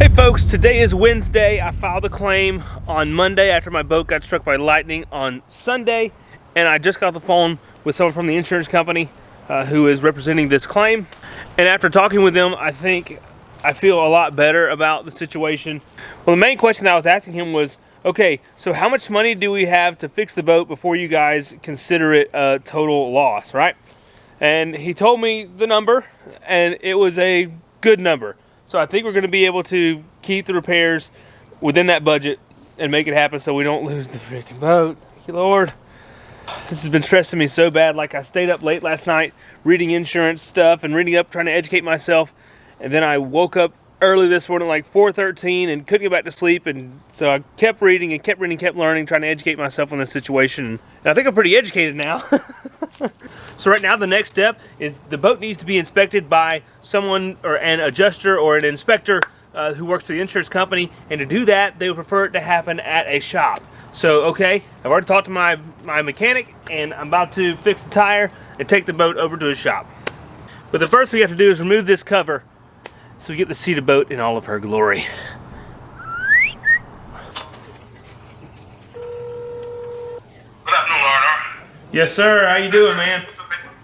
Hey folks, today is Wednesday. I filed a claim on Monday after my boat got struck by lightning on Sunday, and I just got off the phone with someone from the insurance company who is representing this claim. And after talking with them, I feel a lot better about the situation. Well, the main question that I was asking him was, okay, so how much money do we have to fix the boat before you guys consider it a total loss, right? And he told me the number, and it was a good number. So I think we're going to be able to keep the repairs within that budget and make it happen so we don't lose the freaking boat. Thank you, Lord. This has been stressing me so bad. Like, I stayed up late last night reading insurance stuff and reading up, trying to educate myself. And then I woke up early this morning, like 4:13, and couldn't get back to sleep. And so I kept reading and kept learning, trying to educate myself on this situation. And I think I'm pretty educated now. So right now the next step is the boat needs to be inspected by someone, or an adjuster or an inspector who works for the insurance company. And to do that, they would prefer it to happen at a shop. So, okay, I've already talked to my mechanic, and I'm about to fix the tire and take the boat over to a shop. But the first thing we have to do is remove this cover so we get to see the boat in all of her glory. Good afternoon, Larner. Yes, sir. How you doing, man? Hey,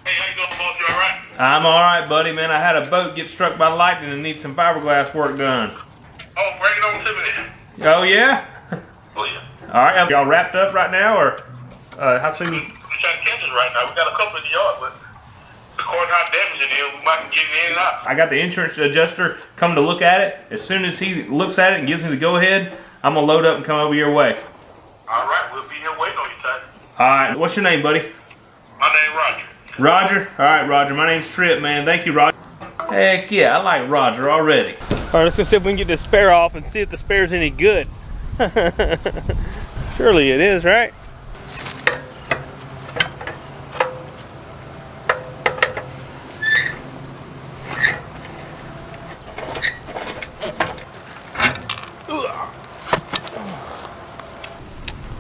how you doing, boss? You all right? I'm all right, buddy, man. I had a boat get struck by lightning and need some fiberglass work done. Oh, bring it on to me then. Oh, yeah? Oh, yeah. All right. Y'all wrapped up right now, or how soon? We're trying to catch us right now. We got a couple in the yard, but according to how damaged it is, we might be getting in and out. I got the insurance adjuster coming to look at it. As soon as he looks at it and gives me the go-ahead, I'm going to load up and come over your way. All right, we'll be here waiting on you, Ty. All right. What's your name, buddy? My name's Roger. Roger? All right, Roger. My name's Trip, man. Thank you, Roger. Heck yeah, I like Roger already. All right, let's go see if we can get this spare off and see if the spare's any good. Surely it is, right?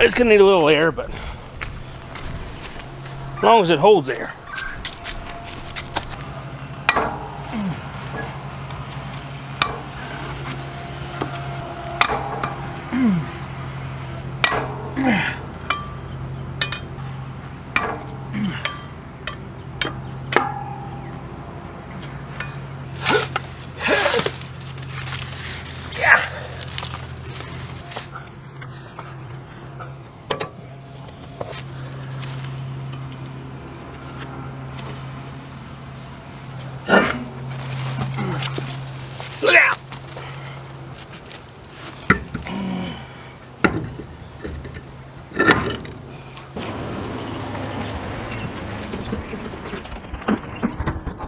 It's gonna need a little air, but as long as it holds air. Look out!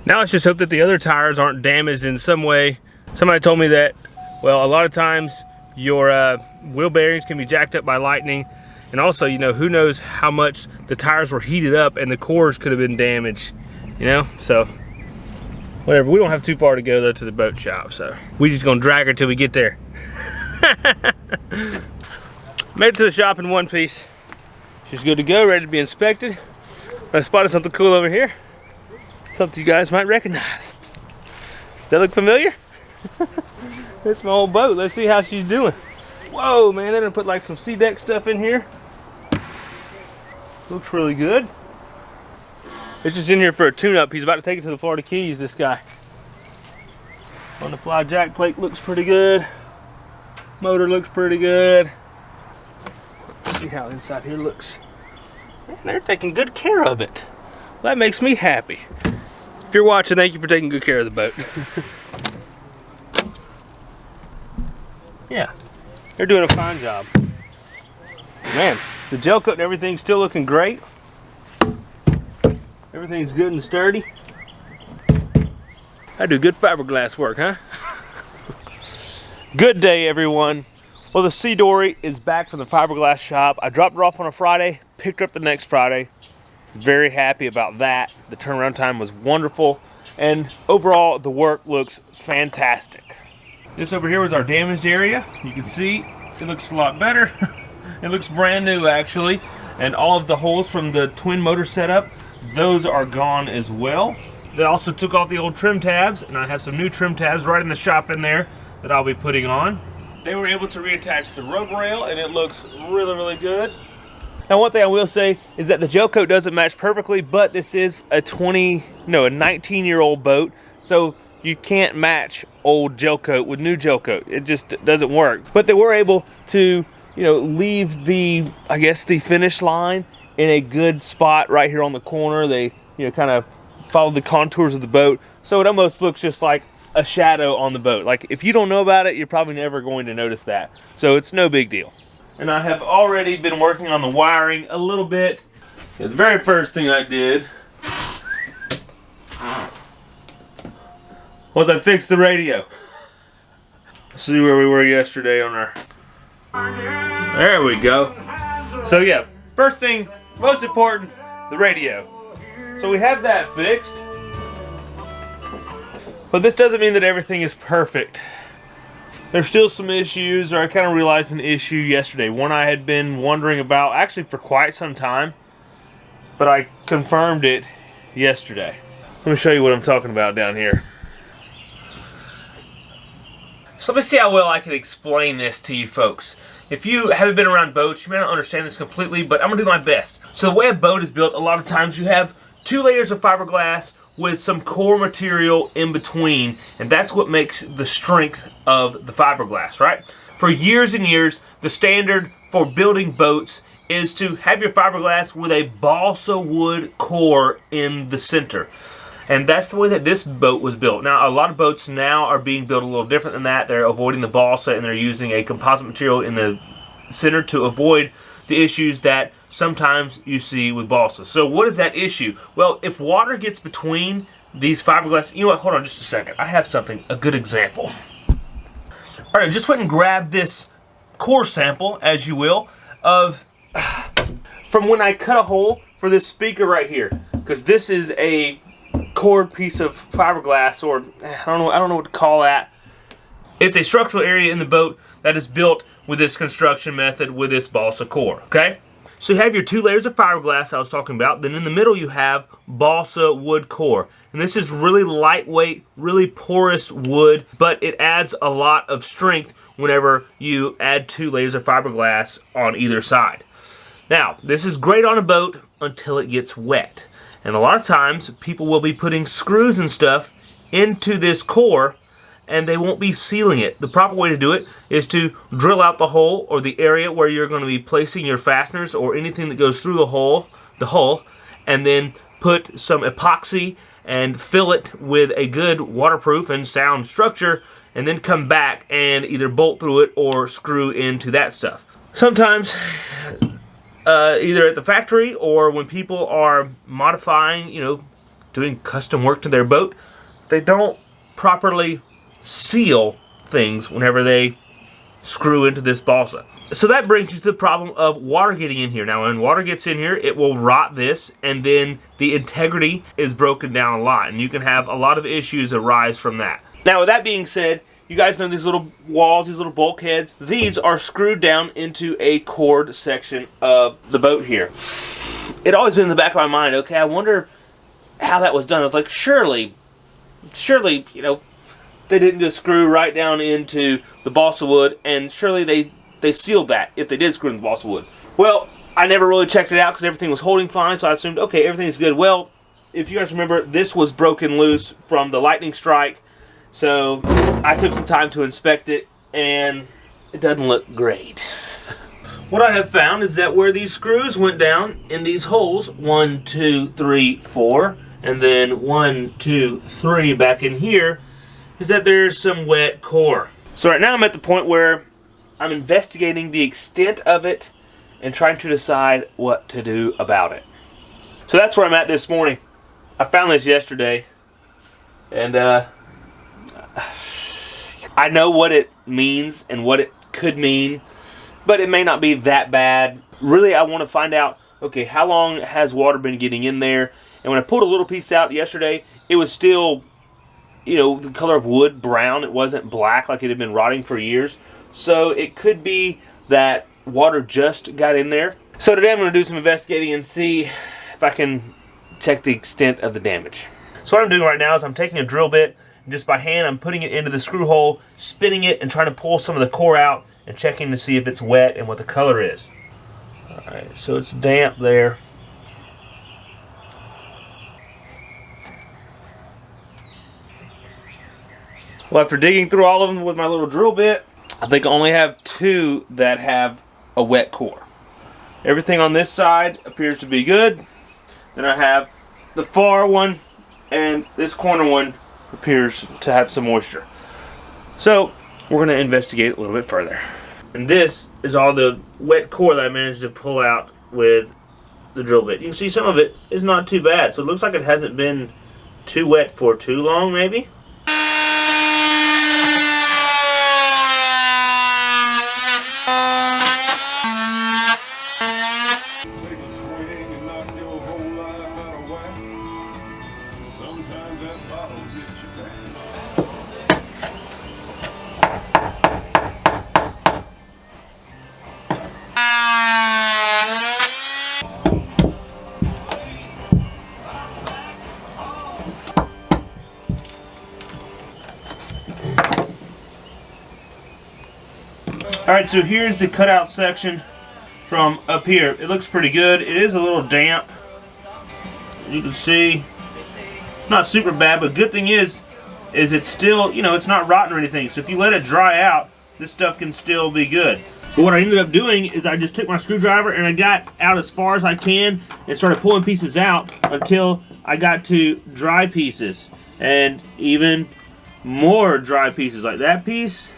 Now let's just hope that the other tires aren't damaged in some way. Somebody told me that, well, a lot of times your wheel bearings can be jacked up by lightning. And also, you know, who knows how much the tires were heated up and the cores could have been damaged, you know? So, whatever. We don't have too far to go, though, to the boat shop. So, we just gonna drag her till we get there. Made it to the shop in one piece. She's good to go, ready to be inspected. I spotted something cool over here. Something you guys might recognize. Does that look familiar? It's my old boat. Let's see how she's doing. Whoa, man, they're gonna put like some C-deck stuff in here. Looks really good. It's just in here for a tune-up. He's about to take it to the Florida Keys, this guy. On the fly jack plate looks pretty good. Motor looks pretty good. Let's see how inside here looks. Man, they're taking good care of it. Well, that makes me happy. If you're watching, thank you for taking good care of the boat. Yeah, they're doing a fine job. Man, the gel coat and everything's still looking great. Everything's good and sturdy. I do good fiberglass work, huh? Good day, everyone. Well, the C-Dory is back from the fiberglass shop. I dropped her off on a Friday, picked her up the next Friday. Very happy about that. The turnaround time was wonderful, and overall the work looks fantastic. This over here was our damaged area. You can see it looks a lot better. It looks brand new, actually, and all of the holes from the twin motor setup, those are gone as well. They also took off the old trim tabs, and I have some new trim tabs right in the shop in there. that I'll be putting on. They were able to reattach the rub rail, and it looks really, really good. Now, one thing I will say is that the gel coat doesn't match perfectly, but this is a 19-year-old boat, so you can't match old gel coat with new gel coat. It just doesn't work. But they were able to, leave the, I guess, the finish line in a good spot right here on the corner. They, kind of followed the contours of the boat, so it almost looks just like a shadow on the boat. Like, if you don't know about it, you're probably never going to notice that. So it's no big deal. And I have already been working on the wiring a little bit. The very first thing I did was I fixed the radio. Let's see where we were yesterday on our... There we go. So yeah, first thing, most important, the radio. So we have that fixed. But this doesn't mean that everything is perfect. There's still some issues, or I kind of realized an issue yesterday. One I had been wondering about actually for quite some time, but I confirmed it yesterday. Let me show you what I'm talking about down here. So let me see how well I can explain this to you folks. If you haven't been around boats, you may not understand this completely, but I'm going to do my best. So the way a boat is built, a lot of times you have 2 layers of fiberglass with some core material in between, and that's what makes the strength of the fiberglass, right? For years and years, the standard for building boats is to have your fiberglass with a balsa wood core in the center. And that's the way that this boat was built. Now, a lot of boats now are being built a little different than that. They're avoiding the balsa, and they're using a composite material in the center to avoid the issues that sometimes you see with balsa. So what is that issue? Well, if water gets between these fiberglass... You know what? Hold on just a second. I have something, a good example. All right, just went and grabbed this core sample, as you will, of... from when I cut a hole for this speaker right here. Because this is a core piece of fiberglass, or I don't know what to call that. It's a structural area in the boat that is built with this construction method with this balsa core, okay? So you have your 2 layers of fiberglass I was talking about. Then in the middle you have balsa wood core. And this is really lightweight, really porous wood, but it adds a lot of strength whenever you add 2 layers of fiberglass on either side. Now, this is great on a boat until it gets wet. And a lot of times people will be putting screws and stuff into this core, and they won't be sealing it. The proper way to do it is to drill out the hole, or the area where you're going to be placing your fasteners or anything that goes through the hull, and then put some epoxy and fill it with a good waterproof and sound structure, and then come back and either bolt through it or screw into that stuff. Sometimes, either at the factory or when people are modifying, doing custom work to their boat, they don't properly seal things whenever they screw into this balsa. So that brings you to the problem of water getting in here. Now, when water gets in here, it will rot this, and then the integrity is broken down a lot, and you can have a lot of issues arise from that. Now, with that being said, you guys know these little walls, these little bulkheads, these are screwed down into a cord section of the boat here. It always been in the back of my mind, okay, I wonder how that was done. I was like, surely, they didn't just screw right down into the balsa wood, and surely they sealed that if they did screw in the balsa wood. Well, I never really checked it out because everything was holding fine, so I assumed, okay, everything's good. Well, if you guys remember, this was broken loose from the lightning strike, so I took some time to inspect it, and it doesn't look great. What I have found is that where these screws went down in these holes, 1, 2, 3, 4, and then 1, 2, 3 back in here, is that there's some wet core. So right now I'm at the point where I'm investigating the extent of it and trying to decide what to do about it. So that's where I'm at this morning. I found this yesterday, and I know what it means and what it could mean, but it may not be that bad. Really, I want to find out, okay, how long has water been getting in there? And when I pulled a little piece out yesterday, it was still, the color of wood, brown. It wasn't black like it had been rotting for years. So it could be that water just got in there. So today I'm going to do some investigating and see if I can check the extent of the damage. So what I'm doing right now is I'm taking a drill bit And just by hand, I'm putting it into the screw hole, spinning it, and trying to pull some of the core out and checking to see if it's wet and what the color is. Alright, so it's damp there. Well, after digging through all of them with my little drill bit, I think I only have 2 that have a wet core. Everything on this side appears to be good. Then I have the far one, and this corner one appears to have some moisture. So we're going to investigate a little bit further. And this is all the wet core that I managed to pull out with the drill bit. You can see some of it is not too bad. So it looks like it hasn't been too wet for too long, maybe. Alright, so here's the cutout section from up here. It looks pretty good. It is a little damp. As you can see, it's not super bad, but good thing is it's still, you know, it's not rotten or anything. So if you let it dry out, this stuff can still be good. But what I ended up doing is I just took my screwdriver and I got out as far as I can and started pulling pieces out until I got to dry pieces. And even more dry pieces, like that piece.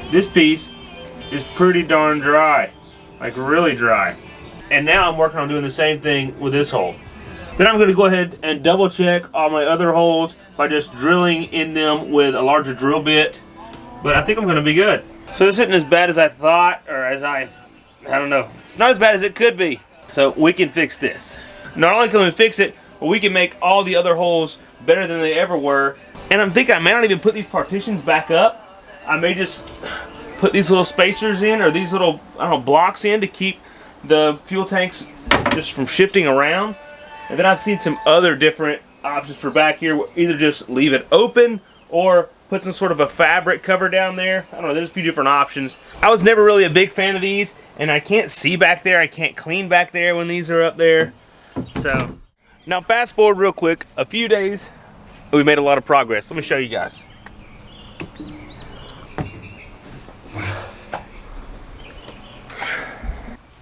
This piece is pretty darn dry, like really dry. And now I'm working on doing the same thing with this hole. Then I'm going to go ahead and double check all my other holes by just drilling in them with a larger drill bit. But I think I'm going to be good. So this isn't as bad as I thought, or as I don't know. It's not as bad as it could be. So we can fix this. Not only can we fix it, but we can make all the other holes better than they ever were. And I'm thinking I may not even put these partitions back up. I may just put these little spacers in, or these little, I don't know, blocks in to keep the fuel tanks just from shifting around. And then I've seen some other different options for back here. Either just leave it open or put some sort of a fabric cover down there. I don't know, there's a few different options. I was never really a big fan of these, and I can't see back there. I can't clean back there when these are up there. So, now fast forward real quick, a few days, we made a lot of progress. Let me show you guys.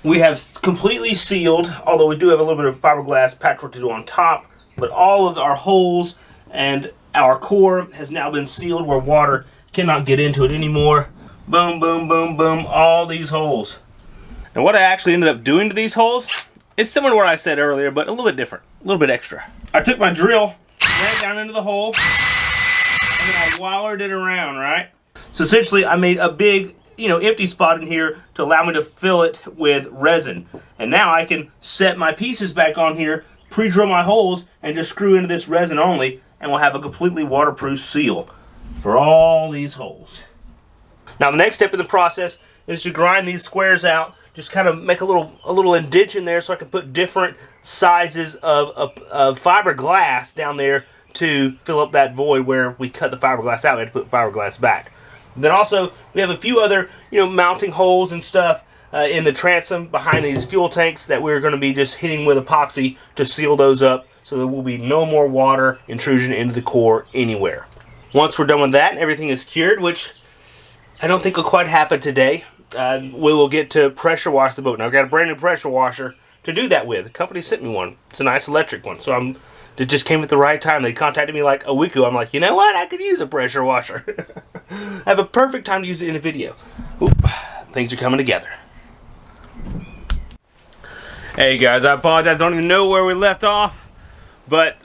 We have completely sealed, although we do have a little bit of fiberglass patchwork to do on top, but all of our holes and our core has now been sealed where water cannot get into it anymore. Boom, boom, boom, boom, all these holes. And what I actually ended up doing to these holes is similar to what I said earlier, but a little bit different, a little bit extra. I took my drill, ran it down into the hole, and then I wired it around, right? So essentially I made a big, empty spot in here to allow me to fill it with resin. And now I can set my pieces back on here, pre-drill my holes, and just screw into this resin only, and we'll have a completely waterproof seal for all these holes. Now the next step in the process is to grind these squares out, just kind of make a little indention there so I can put different sizes of fiberglass down there to fill up that void where we cut the fiberglass out. We had to put fiberglass back. Then also, we have a few other, mounting holes and stuff in the transom behind these fuel tanks that we're going to be just hitting with epoxy to seal those up so there will be no more water intrusion into the core anywhere. Once we're done with that and everything is cured, which I don't think will quite happen today, we will get to pressure wash the boat. Now, I've got a brand new pressure washer to do that with. The company sent me one. It's a nice electric one, so it just came at the right time. They contacted me like a week ago. I'm like, you know what? I could use a pressure washer. I have a perfect time to use it in a video. Oop, things are coming together. Hey guys, I apologize. I don't even know where we left off, but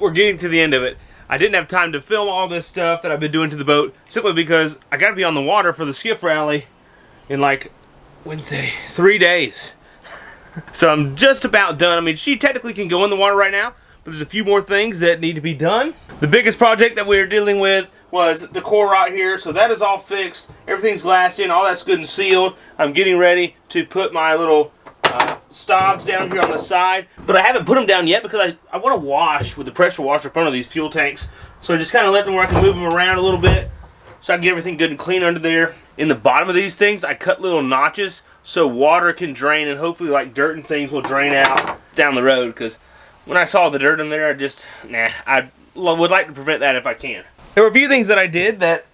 we're getting to the end of it. I didn't have time to film all this stuff that I've been doing to the boat simply because I got to be on the water for the skiff rally in like Wednesday, 3 days. So I'm just about done. I mean, she technically can go in the water right now, but there's a few more things that need to be done. The biggest project that we're dealing with was the core right here, so that is all fixed. Everything's glassed in, all that's good and sealed. I'm getting ready to put my little stobs down here on the side, but I haven't put them down yet because I want to wash with the pressure washer in front of these fuel tanks So I just kind of let them where I can move them around a little bit so I can get everything good and clean under there. In the bottom of these things, I cut little notches so water can drain and hopefully like dirt and things will drain out down the road, because when I saw the dirt in there, I would like to prevent that if I can. There were a few things that I did that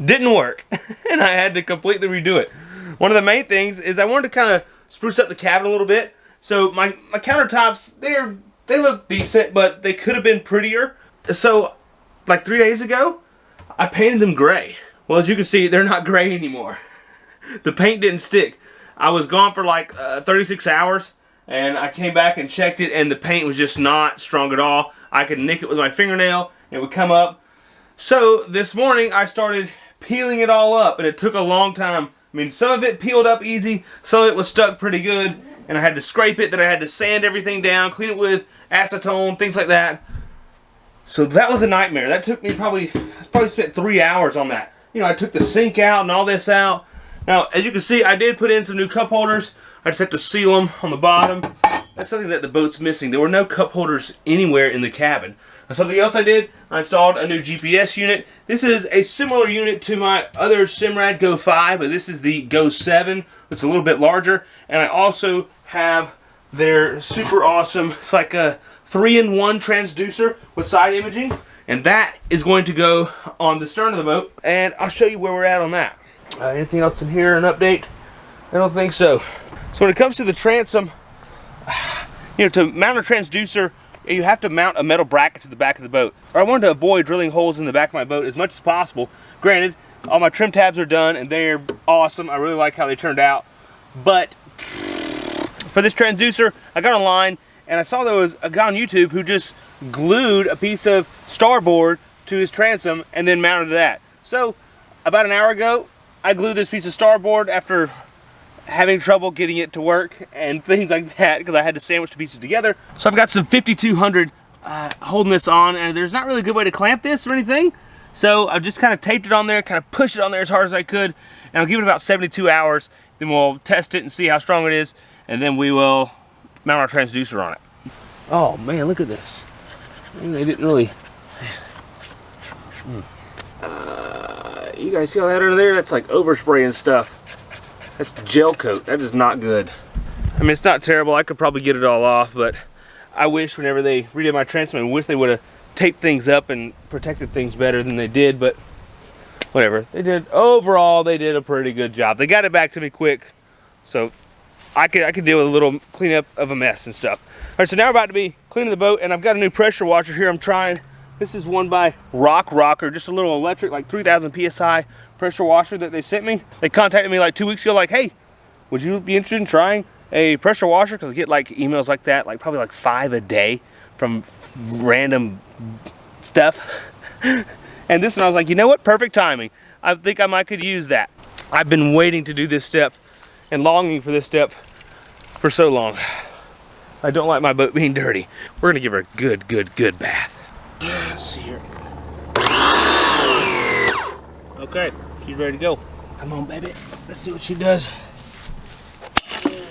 didn't work and I had to completely redo it. One of the main things is I wanted to kind of spruce up the cabin a little bit. So my countertops, they look decent, but they could have been prettier. So like 3 days ago, I painted them gray. Well, as you can see, they're not gray anymore. The paint didn't stick. I was gone for like 36 hours, and I came back and checked it, and the paint was just not strong at all. I could nick it with my fingernail, and it would come up. So this morning, I started peeling it all up, and it took a long time. I mean, some of it peeled up easy, some of it was stuck pretty good, and I had to scrape it, then I had to sand everything down, clean it with acetone, things like that. So that was a nightmare. That took me I probably spent 3 hours on that. You know, I took the sink out and all this out. Now, as you can see, I did put in some new cup holders. I just have to seal them on the bottom. That's something that the boat's missing. There were no cup holders anywhere in the cabin. Now, something else I did, I installed a new GPS unit. This is a similar unit to my other Simrad Go 5, but this is the Go 7. It's a little bit larger. And I also have their super awesome, it's like a 3-in-1 transducer with side imaging. And that is going to go on the stern of the boat. And I'll show you where we're at on that. Anything else in here, an update? I don't think so. So when it comes to the transom, you know, to mount a transducer, you have to mount a metal bracket to the back of the boat. I wanted to avoid drilling holes in the back of my boat as much as possible. Granted, all my trim tabs are done and they're awesome. I really like how they turned out. But for this transducer, I got online and I saw there was a guy on YouTube who just glued a piece of starboard to his transom and then mounted that. So about an hour ago, I glued this piece of starboard after having trouble getting it to work and things like that because I had to sandwich the pieces together. So I've got some 5200 holding this on, and there's not really a good way to clamp this or anything. So I've just kind of taped it on there, kind of pushed it on there as hard as I could, and I'll give it about 72 hours. Then we'll test it and see how strong it is, and then we will mount our transducer on it. Oh man, look at this. They didn't really... you guys see all that under there? That's like overspray and stuff. That's gel coat. That is not good. I mean, it's not terrible. I could probably get it all off, but I wish whenever they redid my transom, I wish they would have taped things up and protected things better than they did, but whatever. They did, overall, they did a pretty good job. They got it back to me quick, so I could deal with a little cleanup of a mess and stuff. All right, so now we're about to be cleaning the boat, and I've got a new pressure washer here I'm trying. This is one by Rocker, just a little electric, like 3,000 PSI pressure washer that they sent me. They contacted me like 2 weeks ago, like, hey, would you be interested in trying a pressure washer? Because I get like emails like that, like probably like 5 a day from random stuff. And this one, I was like, you know what? Perfect timing. I think I might could use that. I've been waiting to do this step and longing for this step for so long. I don't like my boat being dirty. We're gonna give her a good bath. Let's see here. Okay, she's ready to go. Come on, baby. Let's see what she does.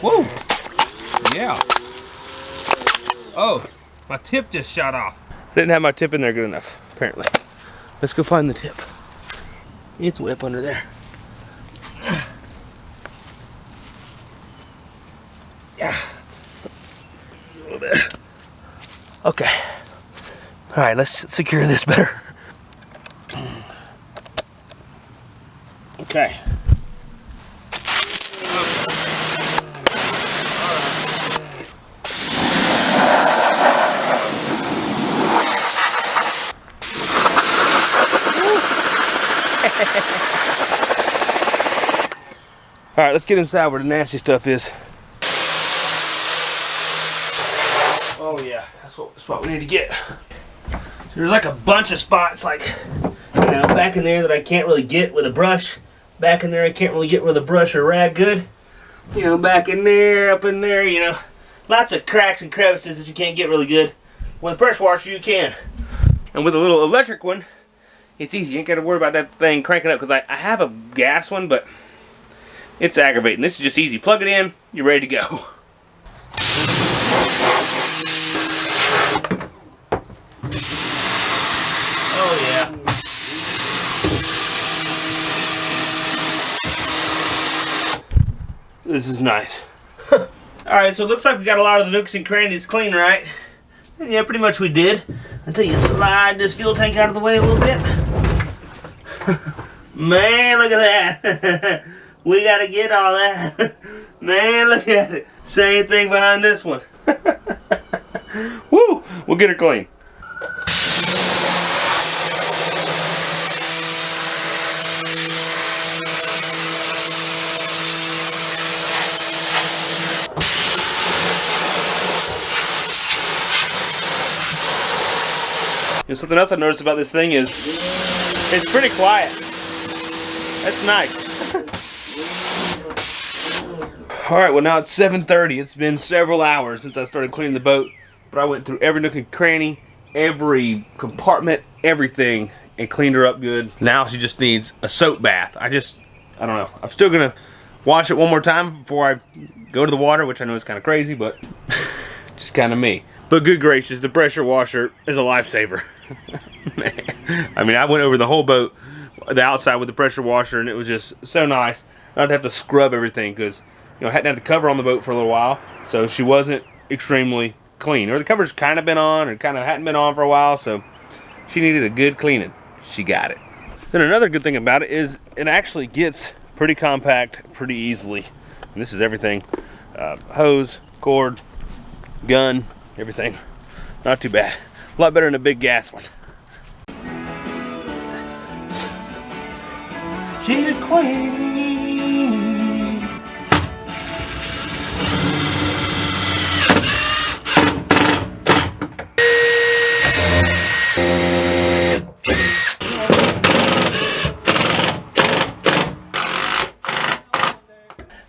Whoa! Yeah. Oh, my tip just shot off. I didn't have my tip in there good enough, apparently. Let's go find the tip. It's way up under there. Yeah. A little bit. Okay. All right, let's secure this better. Okay. All right, let's get inside where the nasty stuff is. Oh yeah, that's what we need to get. There's like a bunch of spots, like, you know, back in there that I can't really get with a brush. Back in there I can't really get with a brush or rag good. You know, back in there, up in there, you know. Lots of cracks and crevices that you can't get really good. With a pressure washer you can. And with a little electric one, it's easy. You ain't got to worry about that thing cranking up, because I have a gas one, but it's aggravating. This is just easy. Plug it in, you're ready to go. This is nice. Alright, so it looks like we got a lot of the nooks and crannies clean, right? And yeah, pretty much we did. Until you slide this fuel tank out of the way a little bit. Man, look at that. We gotta get all that. Man, look at it. Same thing behind this one. Woo! We'll get her clean. And something else I noticed about this thing is it's pretty quiet. That's nice. Alright, well now it's 7:30. It's been several hours since I started cleaning the boat. But I went through every nook and cranny, every compartment, everything, and cleaned her up good. Now she just needs a soap bath. I don't know. I'm still going to wash it one more time before I go to the water, which I know is kind of crazy, but just kind of me. But good gracious, the pressure washer is a lifesaver. I mean, I went over the whole boat, the outside with the pressure washer, and it was just so nice. I didn't have to scrub everything because, you know, I hadn't had the cover on the boat for a little while, so she wasn't extremely clean. Or the cover's kind of been on, or kind of hadn't been on for a while, so she needed a good cleaning. She got it. Then another good thing about it is it actually gets pretty compact pretty easily. And this is everything. Hose, cord, gun, everything. Not too bad. A lot better than a big gas one. She's a queen.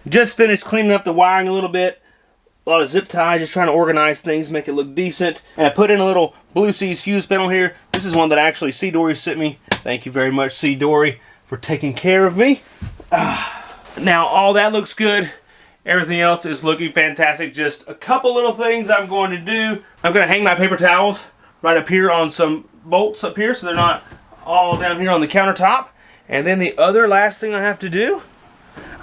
Just finished cleaning up the wiring a little bit. A lot of zip ties, just trying to organize things, make it look decent. And I put in a little Blue Seas fuse panel here. This is one that actually C-Dory sent me. Thank you very much, C-Dory, for taking care of me. Now, all that looks good. Everything else is looking fantastic. Just a couple little things I'm going to do. I'm going to hang my paper towels right up here on some bolts up here so they're not all down here on the countertop. And then the other last thing I have to do,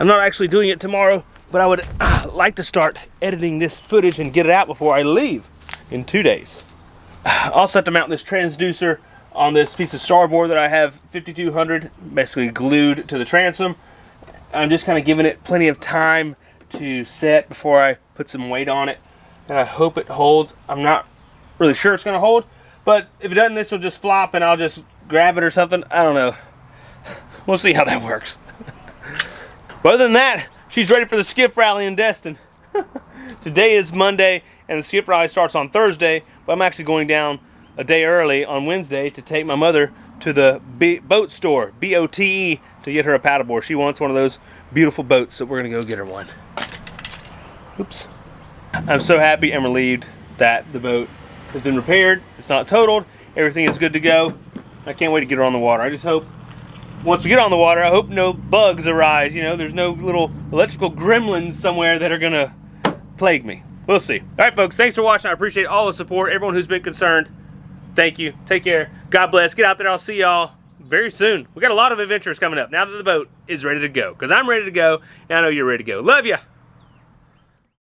I'm not actually doing it tomorrow, but I would like to start editing this footage and get it out before I leave in 2 days. I'll set to mount this transducer on this piece of starboard that I have 5200 basically glued to the transom. I'm just kind of giving it plenty of time to set before I put some weight on it. And I hope it holds. I'm not really sure it's going to hold, but if it doesn't, this will just flop and I'll just grab it or something. I don't know. We'll see how that works. But other than that, she's ready for the skiff rally in Destin. Today is Monday, and the skiff rally starts on Thursday, but I'm actually going down a day early on Wednesday to take my mother to the boat store, B-O-T-E, to get her a paddleboard. She wants one of those beautiful boats, so we're going to go get her one. Oops. I'm so happy and relieved that the boat has been repaired. It's not totaled. Everything is good to go. I can't wait to get her on the water. I just hope once we get on the water, I hope no bugs arise. You know, there's no little electrical gremlins somewhere that are going to plague me. We'll see. All right, folks, thanks for watching. I appreciate all the support. Everyone who's been concerned, thank you. Take care. God bless. Get out there. I'll see y'all very soon. We got a lot of adventures coming up now that the boat is ready to go, because I'm ready to go, and I know you're ready to go. Love ya.